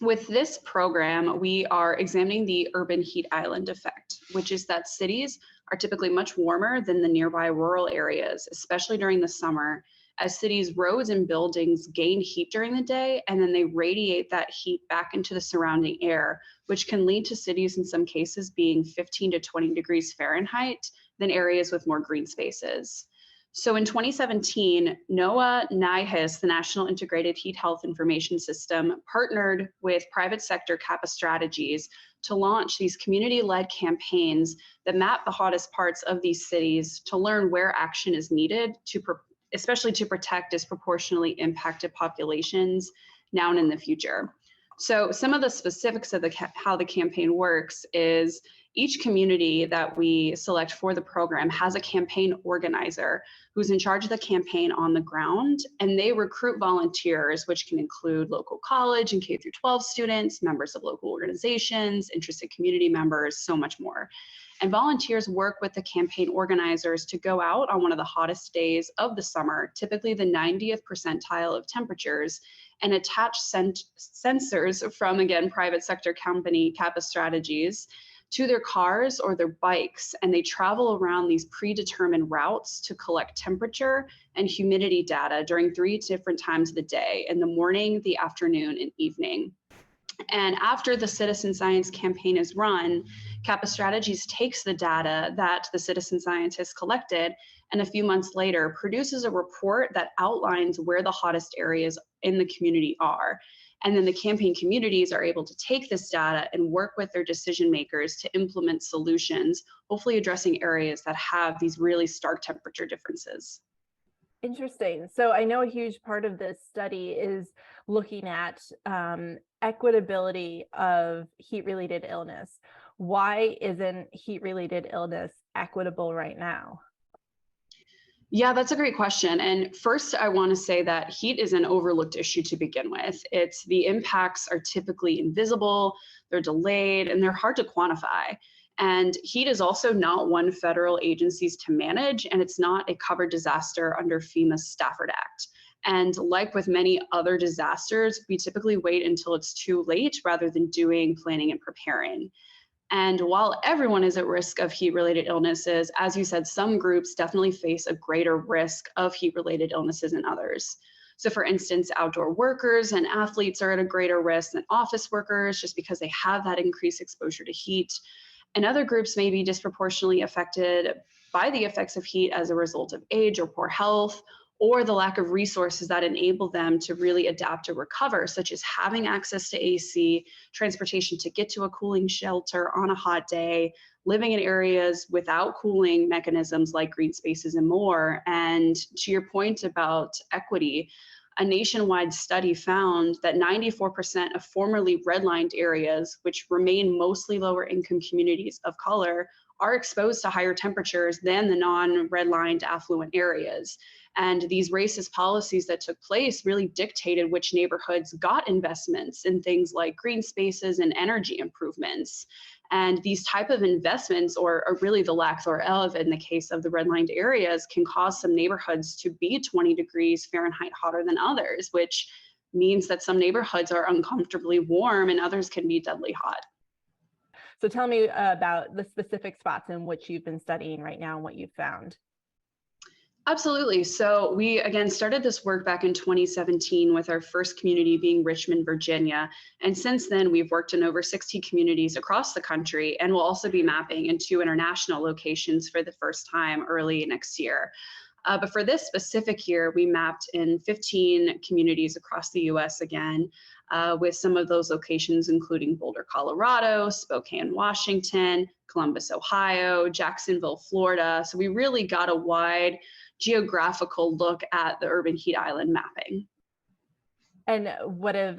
With this program, we are examining the urban heat island effect, which is that cities are typically much warmer than the nearby rural areas, especially during the summer, as cities' roads and buildings gain heat during the day and then they radiate that heat back into the surrounding air, which can lead to cities in some cases being 15 to 20 degrees Fahrenheit than areas with more green spaces. So in 2017, NOAA NIHIS, the National Integrated Heat Health Information System, partnered with private sector Kappa Strategies to launch these community-led campaigns that map the hottest parts of these cities to learn where action is needed to especially to protect disproportionately impacted populations now and in the future. So some of the specifics of how the campaign works is each community that we select for the program has a campaign organizer who's in charge of the campaign on the ground, and they recruit volunteers, which can include local college and K through 12 students, members of local organizations, interested community members, so much more. And volunteers work with the campaign organizers to go out on one of the hottest days of the summer, typically the 90th percentile of temperatures, and attach sensors from, again, private sector company Kappa Strategies to their cars or their bikes, and they travel around these predetermined routes to collect temperature and humidity data during 3 different times of the day, in the morning, the afternoon, and evening. And after the citizen science campaign is run, Kappa Strategies takes the data that the citizen scientists collected and a few months later produces a report that outlines where the hottest areas in the community are. And then the campaign communities are able to take this data and work with their decision makers to implement solutions, hopefully addressing areas that have these really stark temperature differences. Interesting. So I know a huge part of this study is looking at equitability of heat-related illness. Why isn't heat-related illness equitable right now? Yeah, that's a great question. And first, I want to say that heat is an overlooked issue to begin with. The impacts are typically invisible, they're delayed, and they're hard to quantify. And heat is also not one federal agency's to manage, and it's not a covered disaster under FEMA's Stafford Act. And like with many other disasters, we typically wait until it's too late rather than doing planning and preparing. And while everyone is at risk of heat-related illnesses, as you said, some groups definitely face a greater risk of heat-related illnesses than others. So for instance, outdoor workers and athletes are at a greater risk than office workers just because they have that increased exposure to heat. And other groups may be disproportionately affected by the effects of heat as a result of age or poor health, or the lack of resources that enable them to really adapt or recover, such as having access to AC, transportation to get to a cooling shelter on a hot day, living in areas without cooling mechanisms like green spaces and more. And to your point about equity, a nationwide study found that 94% of formerly redlined areas, which remain mostly lower income communities of color, are exposed to higher temperatures than the non-redlined affluent areas. And these racist policies that took place really dictated which neighborhoods got investments in things like green spaces and energy improvements. And these type of investments, or really the lack thereof in the case of the redlined areas, can cause some neighborhoods to be 20 degrees Fahrenheit hotter than others, which means that some neighborhoods are uncomfortably warm and others can be deadly hot. So tell me about the specific spots in which you've been studying right now and what you've found. Absolutely. So we, again, started this work back in 2017 with our first community being Richmond, Virginia. And since then, we've worked in over 60 communities across the country, and we'll also be mapping in 2 international locations for the first time early next year. But for this specific year, we mapped in 15 communities across the US again, with some of those locations including Boulder, Colorado, Spokane, Washington, Columbus, Ohio, Jacksonville, Florida. So we really got a wide geographical look at the urban heat island mapping. And what are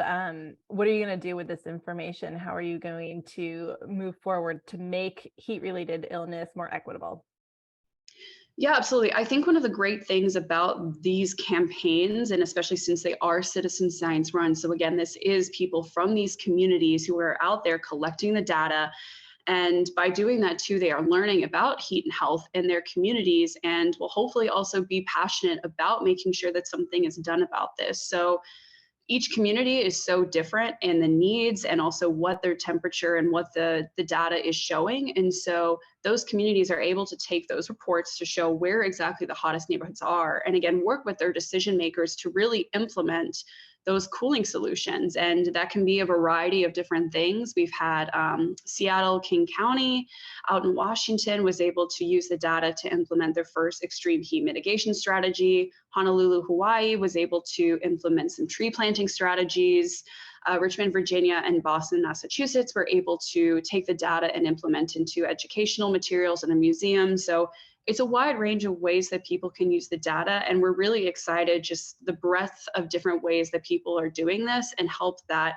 you going to do with this information? How are you going to move forward to make heat-related illness more equitable? Yeah, absolutely. I think one of the great things about these campaigns, and especially since they are citizen science run, so again, this is people from these communities who are out there collecting the data. And by doing that too, they are learning about heat and health in their communities and will hopefully also be passionate about making sure that something is done about this. So each community is so different in the needs and also what their temperature and what the data is showing. And so those communities are able to take those reports to show where exactly the hottest neighborhoods are. And again, work with their decision makers to really implement those cooling solutions. And that can be a variety of different things. We've had Seattle, King County out in Washington was able to use the data to implement their first extreme heat mitigation strategy. Honolulu, Hawaii was able to implement some tree planting strategies. Richmond, Virginia, and Boston, Massachusetts were able to take the data and implement into educational materials in a museum. So it's a wide range of ways that people can use the data. And we're really excited just the breadth of different ways that people are doing this and help that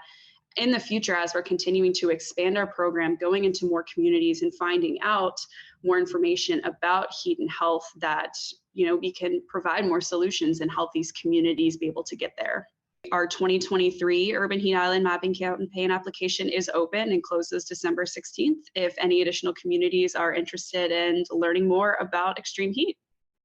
in the future as we're continuing to expand our program, going into more communities and finding out more information about heat and health that, we can provide more solutions and help these communities be able to get there. Our 2023 Urban Heat Island Mapping Campaign application is open and closes December 16th if any additional communities are interested in learning more about extreme heat.